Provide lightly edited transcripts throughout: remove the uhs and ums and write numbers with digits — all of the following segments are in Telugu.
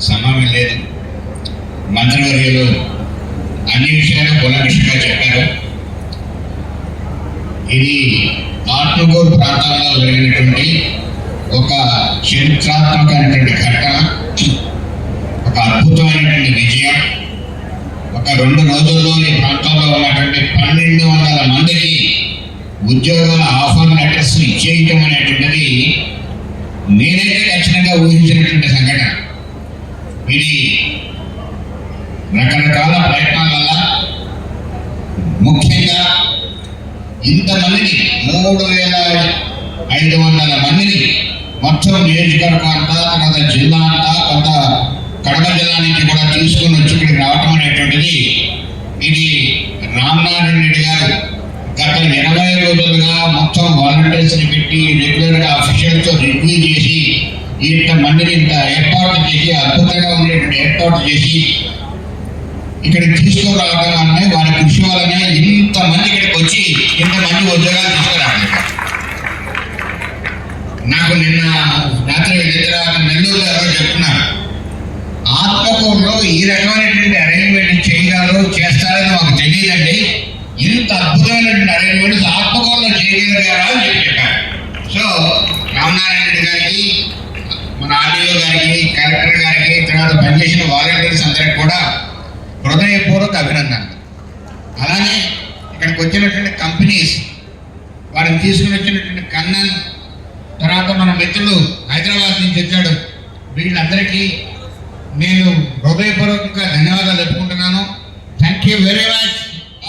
సమయం లేదు. మంత్రివర్యులు అన్ని విషయాలు కులకృషిగా చెప్పారు. ఇది ఆత్మకూరు ప్రాంతంలో జరిగినటువంటి ఒక చరిత్రాత్మకమైనటువంటి ఘటన, ఒక అద్భుతమైనటువంటి విజయం. ఒక 2 రోజుల్లో ఈ ప్రాంతంలో ఉన్నటువంటి 1200 మందికి ఉద్యోగాల ఆఫర్ లెటర్స్ ఇచ్చేయటం అనేటువంటిది నేనైతే ఖచ్చితంగా ఊహించినటువంటి సంఘటన. ఇది రకరకాల ప్రయత్నాల వల్ల, ముఖ్యంగా ఇంతమందిని 3500 మందిని మొత్తం నియోజకవర్గం అంతా, తర్వాత జిల్లా అంతా, కొంత కడప జిల్లా నుంచి కూడా తీసుకొని వచ్చి ఇక్కడికి రావటం అనేటువంటిది, ఇది రామనారాయణ రెడ్డి గారు గత 20 రోజులుగా మొత్తం వాలంటీర్స్ని పెట్టి రెగ్యులర్గా అఫీషియల్తో రివ్యూ చేసి ఇంతమందిని ఇంత ఏర్పాటు చేసి, అద్భుతంగా ఉండేటువంటి ఏర్పాటు చేసి ఇక్కడికి తీసుకురావడం వల్లనే, వారి కృషి వల్లనే ఇంతమంది ఇక్కడికి వచ్చి ఇంతమంది ఉద్యోగాలు తీసుకురావట్లేదు. నాకు నిన్న రాత్రి వెళ్ళిన తర్వాత నెల్లూరులో ఎవరో చెప్తున్నారు, ఆత్మకూరులో ఈ రకమైనటువంటి అరేంజ్మెంట్ చేయగలరు, చేస్తారని మాకు తెలియదండి, ఇంత అద్భుతమైనటువంటి అరేంజ్మెంట్స్ ఆత్మకూరులో చేయగలిగారా అని చెప్పారు. సో రామనారాయణ రెడ్డి గారికి, మన ఆర్డీఓ గారికి, కలెక్టర్ గారికి, తర్వాత పనిచేసిన వాలంటీర్స్ అందరికి కూడా హృదయపూర్వక అభినందనలు. అలానే ఇక్కడికి వచ్చినటువంటి కంపెనీస్, వారిని తీసుకుని వచ్చినటువంటి కన్నన్, తర్వాత మన మిత్రులు హైదరాబాద్ నుంచి వచ్చాడు, వీళ్ళందరికీ నేను హృదయపూర్వకంగా ధన్యవాదాలు చెప్పుకుంటున్నాను. Thank you very much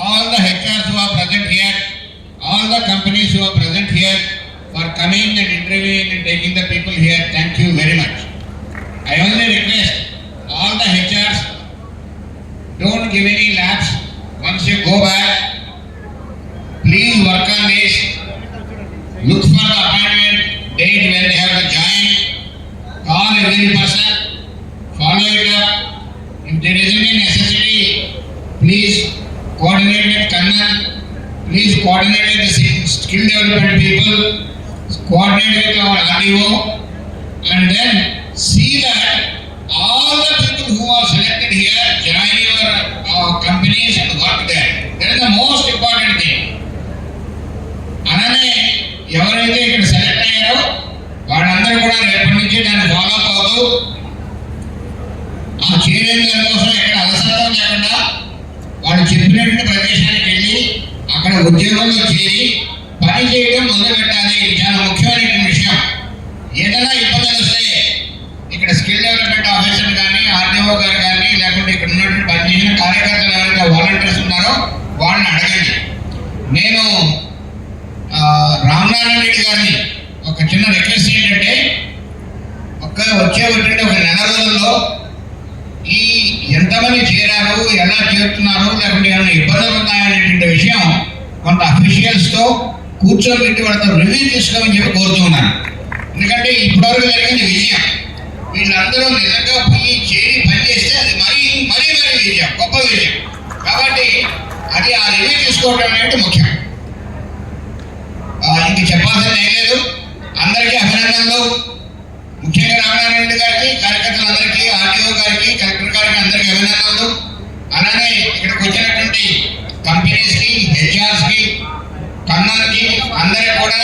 all the HRs who are present here, all the companies who are present here for coming and interviewing and taking the people here. Thank you very much. I only request all the HRs, don't give any lapse. Once you go back, please work on this. Look for the appointment date when they have to join. Call every person, follow it up. If there is any necessity, please coordinate with Kannan, please coordinate with the skill development people, coordinate with our RDO, and then see that all the people who are selected here join your companies and work there. That is the most important thing. అలానే ఎవరైతే ఇక్కడ సెలెక్ట్ అయ్యారో వాళ్ళందరూ కూడా రేపటి నుంచి దాన్ని ఫాలో అప్ అవుతూ ఆ చేరేందు కోసం ఎక్కడ అలసత్వం లేకుండా వాళ్ళు చెప్పినటువంటి ప్రదేశానికి వెళ్ళి అక్కడ ఉద్యోగంలో చేరి పని చేయడం మొదలు పెట్టాలి. చాలా ముఖ్యమైనటువంటి విషయం. ఏదైనా ఇబ్బందులు వస్తే ఇక్కడ స్కిల్ డెవలప్మెంట్ ఆఫీసర్ కానీ, ఆర్డీఓ గారు కానీ, లేకుంటే ఇక్కడ ఉన్నటువంటి పనిచేసిన కార్యకర్తలు ఎవరైతే వాలంటీర్స్ ఉన్నారో వాళ్ళని అడగండి. నేను రామనారాయణ రెడ్డి గారిని ఒక చిన్న రిక్వెస్ట్ ఏంటంటే, వచ్చేటువంటి ఒక 1 నెల రోజుల్లో ఈ ఎంతమంది చేరారు, ఎలా చేరుతున్నారు, లేకుంటే ఏమైనా ఇబ్బందులు ఉన్నాయనేటువంటి విషయం కొంత అఫీషియల్స్తో కూర్చోబెట్టి వాళ్ళతో రివ్యూ తీసుకోమని చెప్పి కోరుతూ ఉన్నాను. ఎందుకంటే ఇప్పటివరకు జరిగింది విజయం. వీళ్ళందరూ నిజంగా పోయి చేరి పనిచేస్తే అది మరీ విజయం, గొప్ప విజయం. కాబట్టి అది ఆ రివ్యూ తీసుకోవడం అనేది ముఖ్యం. ఇంక చెప్పాల్సింది ఏం లేదు. అందరికీ అభినందనలు. ముఖ్యంగా రామనారాయణ రెడ్డి గారికి, కార్యకర్తలందరికీ, ఆర్డీఓ గారికి, కలెక్టర్ గారికి అందరికీ అభినందనలు. అలానే ఇక్కడికి వచ్చినటువంటి కంపెనీస్కి, హెచ్ఆర్స్కి, కన్నాన్కి అందరికీ కూడా